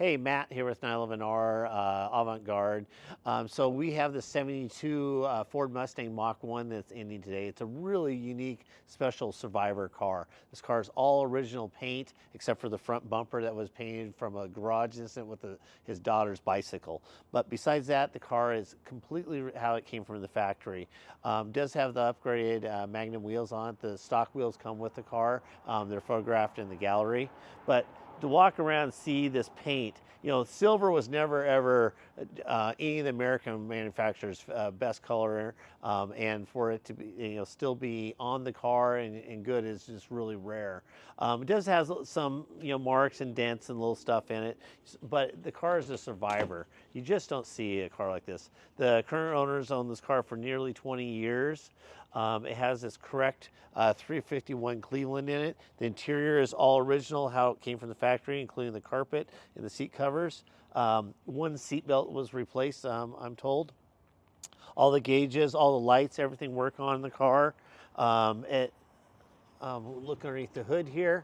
Hey, Matt here with 911R Avant-Garde. So we have the 72 Ford Mustang Mach 1 that's ending today. It's a really unique, special survivor car. This car is all original paint except for the front bumper that was painted from a garage incident with his daughter's bicycle. But besides that, the car is completely how it came from the factory. Does have the upgraded Magnum wheels on it. The stock wheels come with the car. They're photographed in the gallery. But to walk around and see this paint, silver was never ever any of the American manufacturers' best color, and for it to be, still be on the car and good is just really rare. It does have some, marks and dents and little stuff in it, but the car is a survivor. You just don't see a car like this. The current owners own this car for nearly 20 years. It has this correct 351 Cleveland in it. The interior is all original, how it came from the factory, including the carpet and the seat covers. One seat belt was replaced, I'm told. All the gauges, all the lights, everything work on the car. Look underneath the hood here.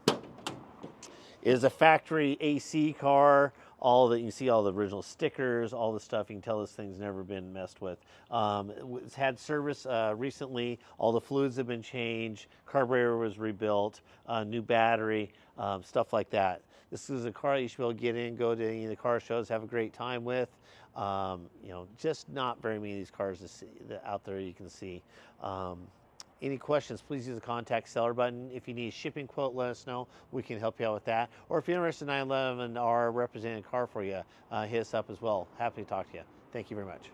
It is a factory AC car. You see all the original stickers, all the stuff. You can tell this thing's never been messed with. It's had service recently. All the fluids have been changed. Carburetor was rebuilt. New battery, stuff like that. This is a car you should be able to get in, go to any of the car shows, have a great time with. Just not very many of these cars to see, out there you can see. Any questions, please use the contact seller button. If you need a shipping quote, let us know. We can help you out with that. Or if you're interested in 911R representing a car for you, hit us up as well. Happy to talk to you. Thank you very much.